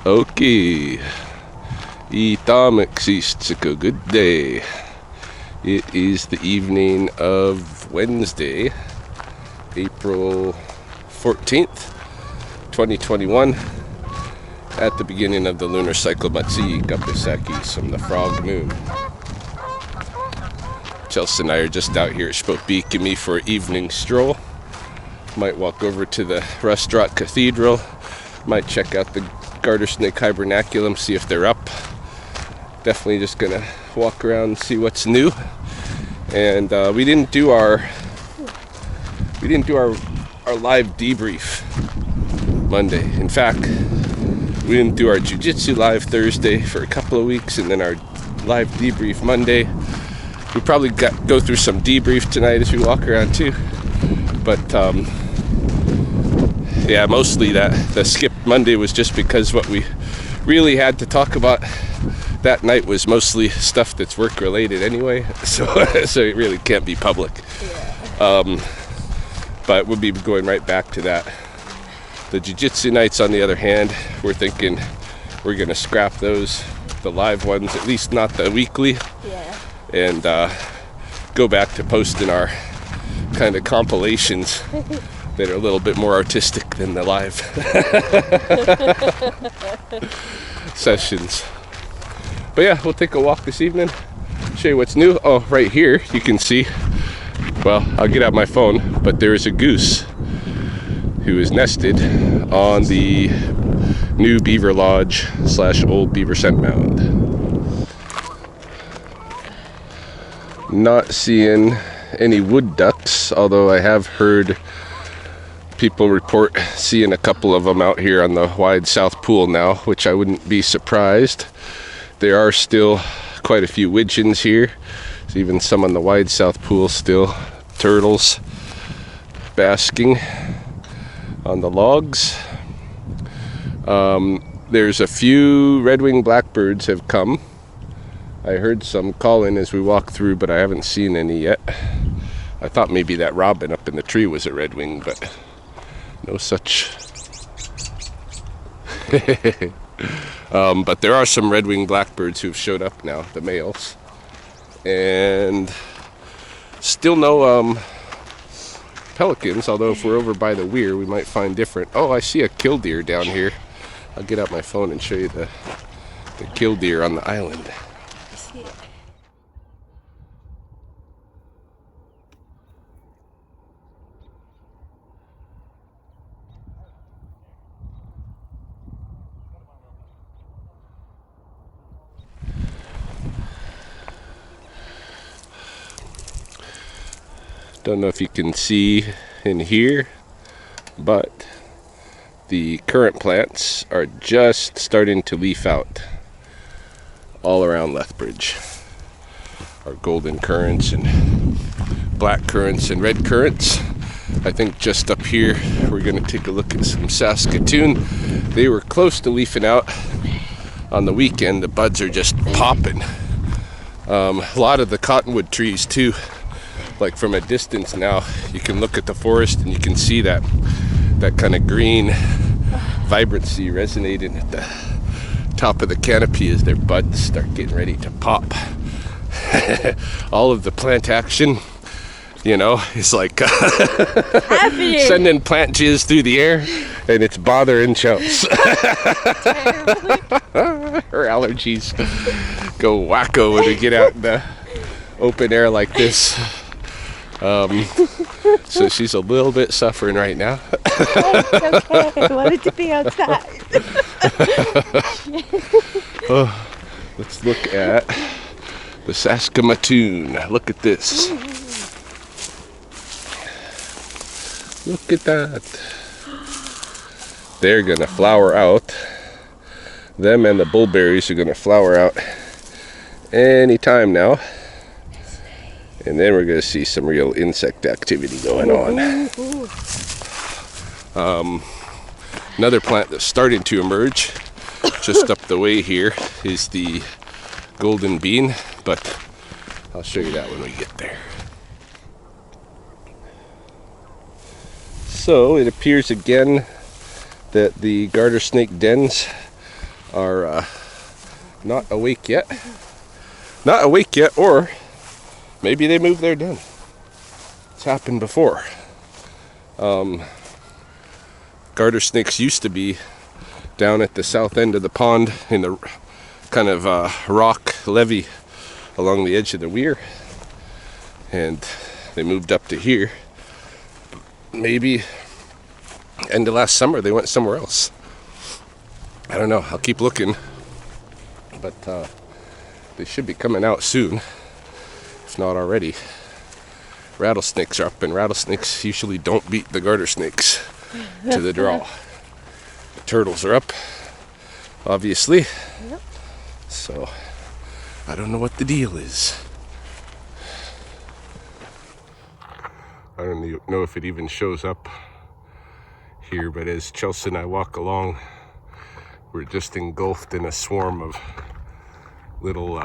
Okay, ita magsistiko. Good day. It is the evening of Wednesday, April 14th, 2021, at the beginning of the lunar cycle Matsi Kapisakis from the frog moon. Chels and I are just out here at Spokane for an evening stroll. Might walk over to the restaurant cathedral. Might check out the garter snake hibernaculum, see if they're up. Definitely just gonna walk around and see what's new. And we didn't do our live debrief Monday. In fact, we didn't do our jiu-jitsu live Thursday for a couple of weeks, and then our live debrief Monday. We probably go through some debrief tonight as we walk around too. But yeah, mostly the skip Monday was just because what we really had to talk about that night was mostly stuff that's work related anyway, so it really can't be public. Yeah. But we'll be going right back to that. The jiu-jitsu nights, on the other hand, we're thinking we're gonna scrap those, the live ones, at least not the weekly. Yeah. And go back to posting our kind of compilations that are a little bit more artistic than the live sessions. But yeah, we'll take a walk this evening, show you what's new. Oh, right here you can see, well, I'll get out my phone, but there is a goose who is nested on the new beaver lodge / old beaver scent mound. Not seeing any wood ducks, although I have heard people report seeing a couple of them out here on the wide south pool now, which I wouldn't be surprised. There are still quite a few widgeons here. There's even some on the wide south pool still. Turtles basking on the logs. There's a few red-winged blackbirds have come. I heard some calling as we walked through, but I haven't seen any yet. I thought maybe that robin up in the tree was a red-wing, but no such. But there are some red-winged blackbirds who've showed up now, the males. And still no pelicans, although if we're over by the weir, we might find different. Oh, I see a killdeer down here. I'll get out my phone and show you the killdeer on the island. I see it. Don't know if you can see in here, but the currant plants are just starting to leaf out all around Lethbridge. Our golden currants and black currants and red currants. I think just up here we're going to take a look at some Saskatoon. They were close to leafing out on the weekend. The buds are just popping. A lot of the cottonwood trees too. Like from a distance now, you can look at the forest and you can see that kind of green vibrancy resonating at the top of the canopy as their buds start getting ready to pop. All of the plant action, you know, is like sending plant jizz through the air, and it's bothering Chels. Her allergies go wacko when we get out in the open air like this. So she's a little bit suffering right now. It's okay. I wanted to be outside. Oh, let's look at the Saskatoon. Look at this. Look at that. They're gonna flower out. Them and the bullberries are gonna flower out any time now. And then we're going to see some real insect activity going on. Another plant that's starting to emerge just up the way here is the golden bean, but I'll show you that when we get there. So it appears again that the garter snake dens are not awake yet. Not awake yet, or maybe they moved their den. It's happened before. Garter snakes used to be down at the south end of the pond in the kind of rock levee along the edge of the weir, and they moved up to here. Maybe end of last summer they went somewhere else. I don't know. I'll keep looking, but they should be coming out soon, if not already. Rattlesnakes are up, and rattlesnakes usually don't beat the garter snakes to the draw. The turtles are up, obviously. Yep. So I don't know what the deal is. I don't know if it even shows up here, but as Chels and I walk along, we're just engulfed in a swarm of little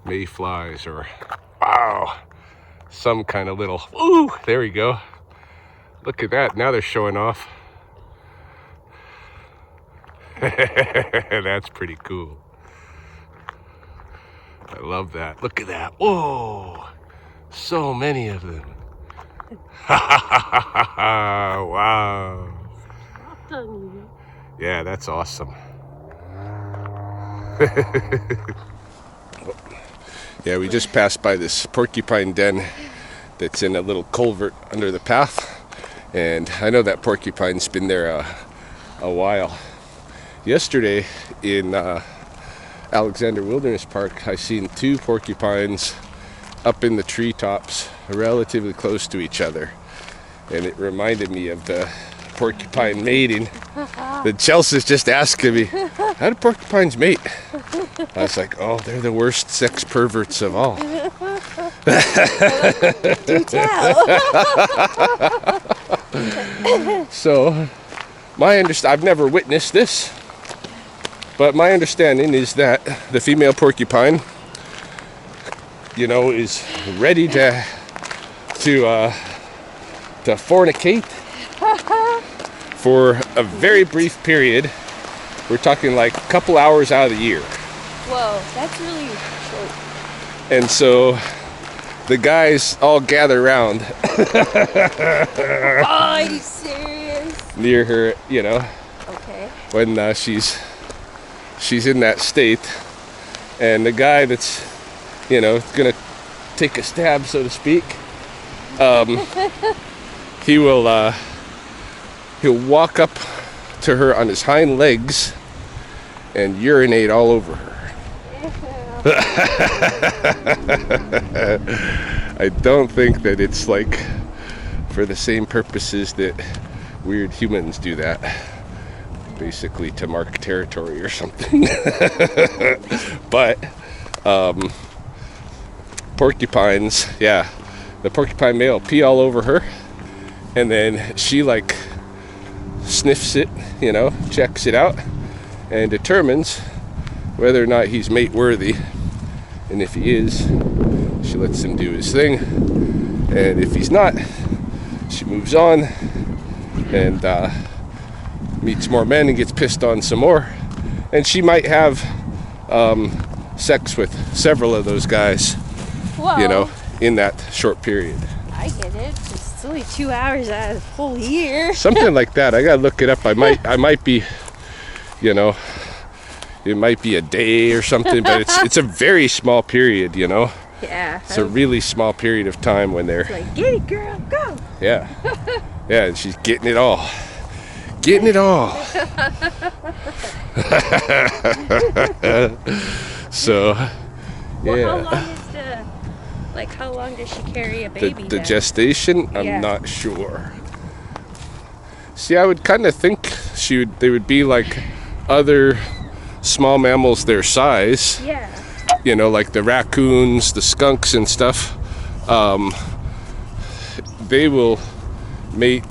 mayflies, or wow, some kind of little, ooh, there we go. Look at that, now they're showing off. That's pretty cool. I love that. Look at that. Whoa, so many of them. Wow. Yeah, that's awesome. Yeah, we just passed by this porcupine den that's in a little culvert under the path, and I know that porcupine's been there a while. Yesterday in Alexander Wilderness Park, I seen 2 porcupines up in the treetops, relatively close to each other, and it reminded me of the porcupine mating. The Chelsea's just asking me, how do porcupines mate? I was like, oh, they're the worst sex perverts of all. Do tell. So, I've never witnessed this, but my understanding is that the female porcupine, is ready to fornicate for a very brief period. We're talking like a couple hours out of the year. Whoa, that's really short. And so the guys all gather around Oh, are you serious? near her, Okay. when she's in that state. And the guy that's, gonna take a stab, so to speak, he'll walk up to her on his hind legs and urinate all over her. I don't think that it's like for the same purposes that weird humans do that, basically to mark territory or something. But porcupines, yeah, the porcupine male pee all over her, and then she like sniffs it, checks it out, and determines whether or not he's mate worthy. And if he is, she lets him do his thing, and if he's not, she moves on and meets more men and gets pissed on some more, and she might have sex with several of those guys. Whoa. In that short period. I get it. It's only 2 hours out of the whole year. Something like that. I gotta look it up. I might be, it might be a day or something, but it's a very small period, Yeah. It's a really small period of time when they're, like, get it, girl, go. yeah, yeah, and she's getting it all. Getting it all. So, Well, yeah. how long does she carry a baby? The then? gestation, Yeah. I'm not sure. See, I would kind of think they would be like other small mammals their size. Yeah. Like the raccoons, the skunks and stuff. They will mate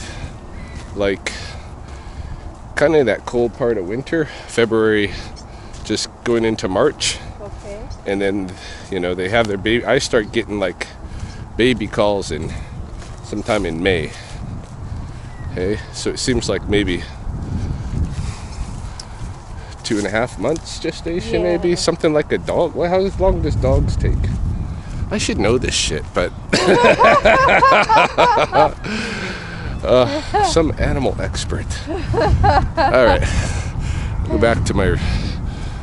like kind of that cold part of winter, February, just going into March. Okay. And then, they have their baby. I start getting like baby calls sometime in May. Okay, so it seems like maybe 2.5 months gestation, Yeah. maybe something like a dog. Well, how long does dogs take? I should know this shit, but some animal expert. All right, go back to my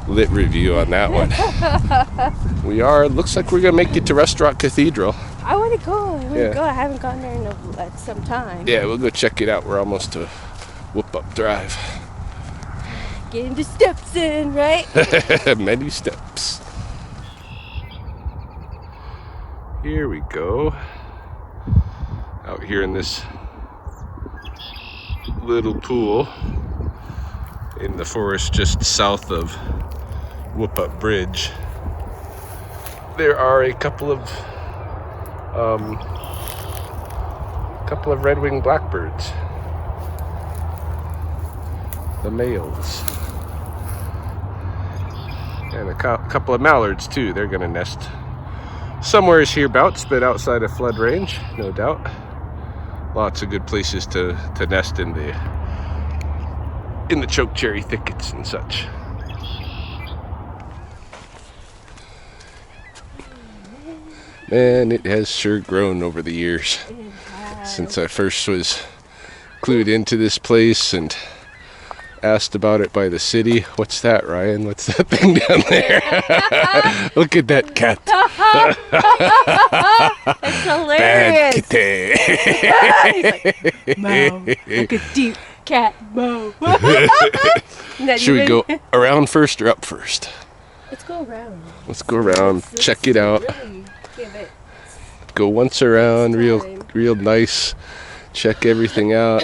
lit review on that one. Looks like we're gonna make it to Restaurant Cathedral. I want to go. Yeah. I haven't gone there in some time. Yeah, we'll go check it out. We're almost to Whoop Up Drive. Getting the steps in, right? Many steps. Here we go. Out here in this little pool in the forest just south of Whoop Up Bridge. There are a couple of red-winged blackbirds. The males. And a couple of mallards too. They're gonna nest somewhere hereabouts, but outside of flood range, no doubt. Lots of good places to nest in the chokecherry thickets and such. Man, it has sure grown over the years since I first was clued into this place and asked about it by the city. What's that, Ryan? What's that thing down there? Look at that cat. It's hilarious. Bad kitty. Mo, like a deep cat, Mo. Should we go around first or up first? Let's go around. Let's go around, check it out. Really give it Go once around, time. real nice. Check everything out.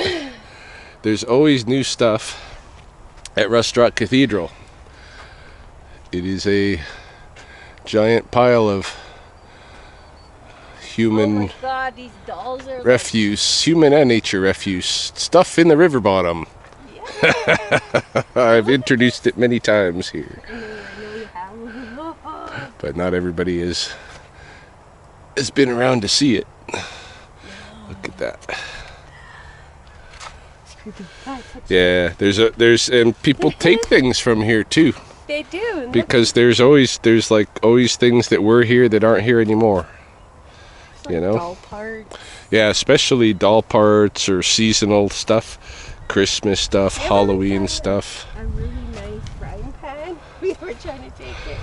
There's always new stuff at Restaurant Cathedral. It is a giant pile of human Oh my God, these dolls are refuse, human and nature refuse, stuff in the river bottom. I've introduced it many times here, I know you have. but not everybody has been around to see it. Look at that. Yeah, and people take things from here too, They do. because there's always things that were here that aren't here anymore. Like You know? doll parts. Yeah, especially doll parts or seasonal stuff, Christmas stuff, Yeah, Halloween like stuff. A really nice frying pan. We were trying to take it.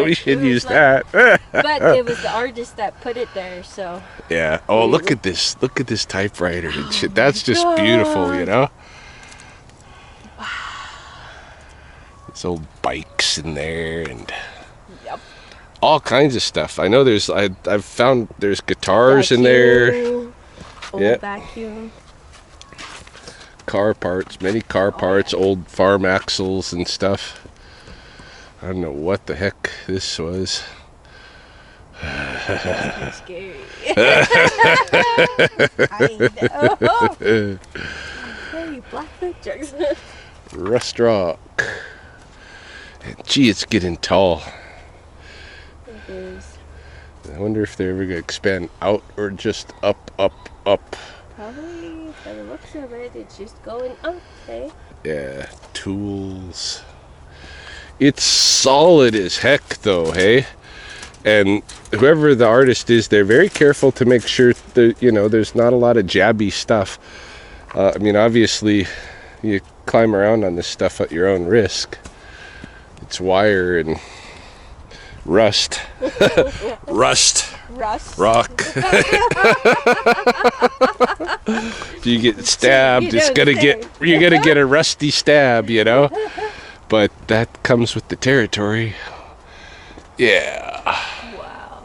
We should use that. But it was the artist that put it there, so. Yeah. Oh, look at this. Look at this typewriter and shit. That's just beautiful, you know? There's old bikes in there and Yep. all kinds of stuff. I know I've found there's guitars in there. Old Yeah. vacuum. Car parts, many car parts, old farm axles and stuff. I don't know what the heck this was. That's scary. I know. Hey, Blackfoot jokes. Restaurant. And gee, it's getting tall. It is. I wonder if they're ever going to expand out or just up. Probably, by the looks of it, it's just going up, eh? Yeah, tools. It's solid as heck, though, hey? And whoever the artist is, they're very careful to make sure that, there's not a lot of jabby stuff. I mean, obviously, you climb around on this stuff at your own risk. It's wire and rust. Rust. Rock. If you get stabbed, you're gonna get a rusty stab, But that comes with the territory. Yeah. Wow.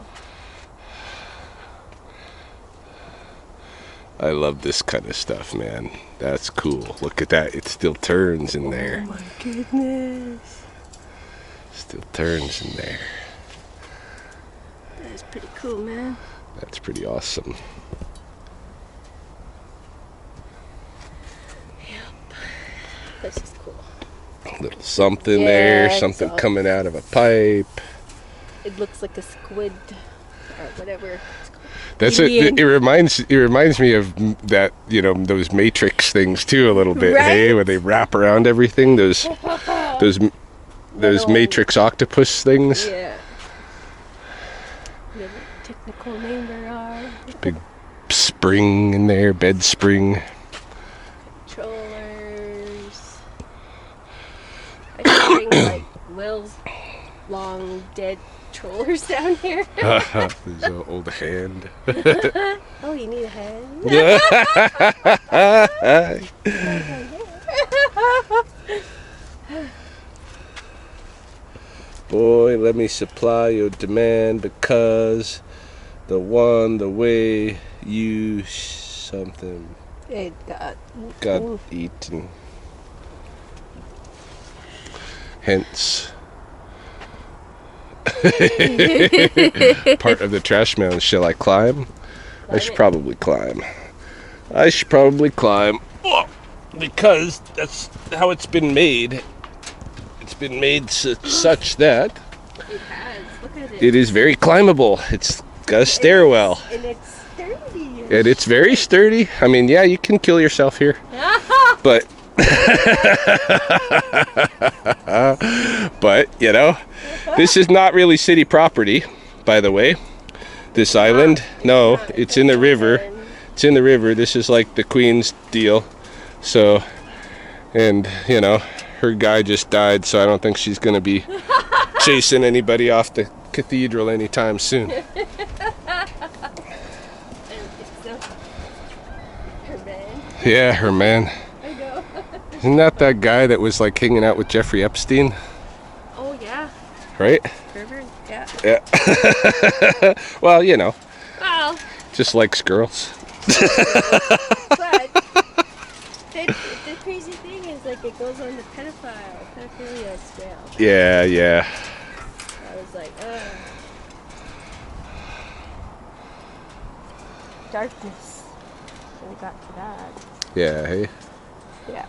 I love this kind of stuff, man. That's cool. Look at that. It still turns in there. Oh my goodness. Still turns in there. That's pretty cool, man. That's pretty awesome. Yep. This is cool. A little something there, Yeah, something so- coming out of a pipe. It looks like a squid or whatever. That's Alien. it reminds me of that, those Matrix things too a little bit, Right? hey, where they wrap around everything. Those Little- matrix octopus things. Yeah. The technical name there are. Big spring in there, bed spring. Trollers. I should bring like Will's long dead trollers down here. There's an old hand. Oh, you need a hand? Boy, let me supply your demand because the way you something It got eaten. Hence, part of the trash mound. Shall I climb? I should probably climb. Oh, because that's how it's been made. It's been made such that It has. Look at it. it is very climbable. It's got a stairwell. And it's sturdy. And it's very sturdy. I mean, yeah, you can kill yourself here. But but, you know, this is not really city property, by the way. This island. No, it's in the river. It's in the river. This is like the Queen's deal. So, and, you know, her guy just died, so I don't think she's going to be chasing anybody off the cathedral anytime soon. Her man. Yeah, her man. I know. Isn't that guy that was like hanging out with Jeffrey Epstein? Oh, yeah. Right? River. Yeah. Yeah. Well, you know, Well, just likes girls. but the crazy thing is, like, it goes on the pedophilia scale. Yeah. I was like, darkness. When we got to that. Yeah, hey. Yeah.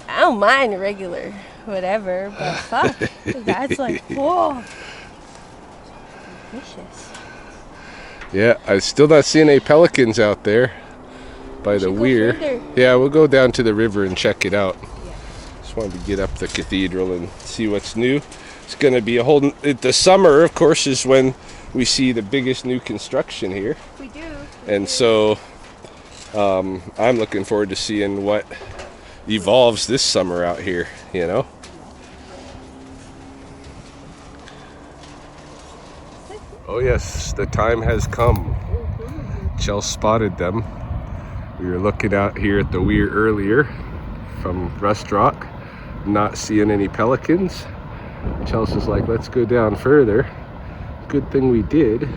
I don't mind regular, whatever, but fuck. That's like, whoa. Vicious. Yeah, I'm still not seeing any pelicans out there by the should go weir. further. Yeah, we'll go down to the river and check it out. Yeah. Just wanted to get up the cathedral and see what's new. It's going to be a whole... The summer, of course, is when we see the biggest new construction here. We do. And so I'm looking forward to seeing what evolves this summer out here, you know? Oh yes, the time has come. Chels spotted them. We were looking out here at the weir earlier from Rust Rock, not seeing any pelicans. Chels was like, let's go down further. Good thing we did,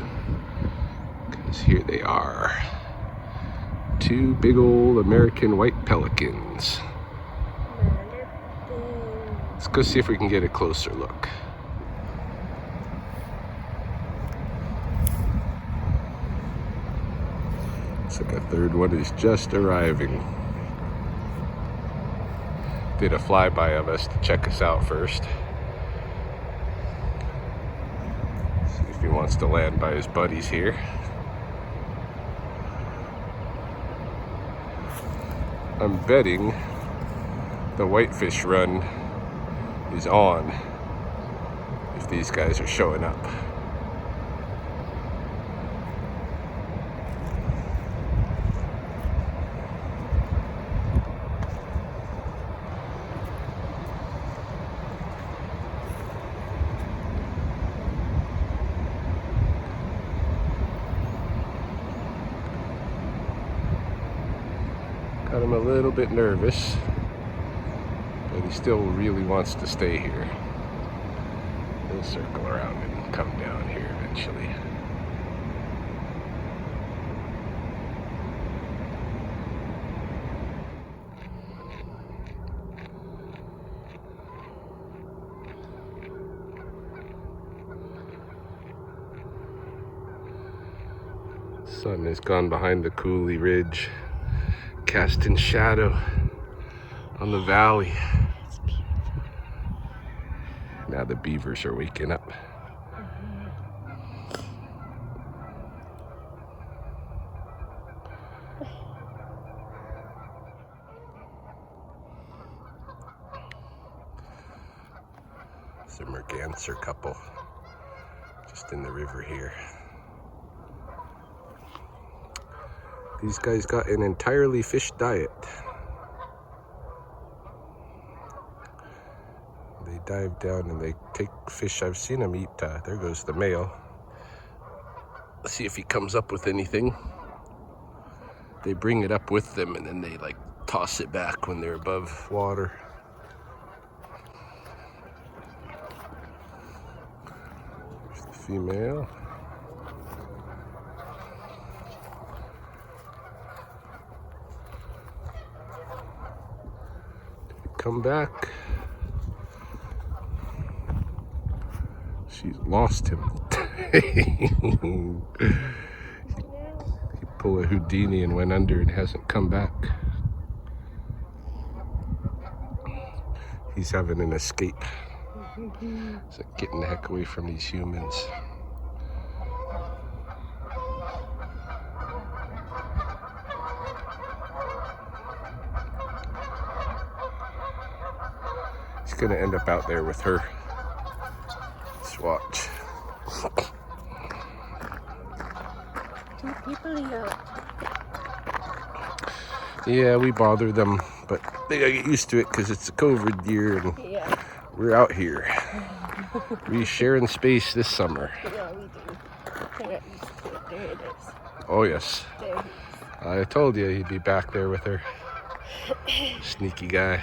because here they are. Two big old American white pelicans. Let's go see if we can get a closer look. Looks like a third one is just arriving. Did a flyby of us to check us out first. See if he wants to land by his buddies here. I'm betting the whitefish run is on if these guys are showing up. Got him a little bit nervous, but he still really wants to stay here. He'll circle around and come down here eventually. Sun has gone behind the coulee ridge, casting shadow on the valley. Now the beavers are waking up. There's a merganser couple just in the river here. These guys got an entirely fish diet. They dive down and they take fish. I've seen them eat, there goes the male. Let's see if he comes up with anything. They bring it up with them and then they like toss it back when they're above water. There's the female. Did he come back? She's lost him. He pulled a Houdini and went under and hasn't come back. He's having an escape. It's like getting the heck away from these humans. He's gonna end up out there with her. Let's watch. Two people here. Yeah, we bother them, but they gotta get used to it because it's a COVID year and we're out here. We sharing space this summer. Yeah, we do. They're not used to it. There it is. Oh yes. There he is. I told you he'd be back there with her. Sneaky guy.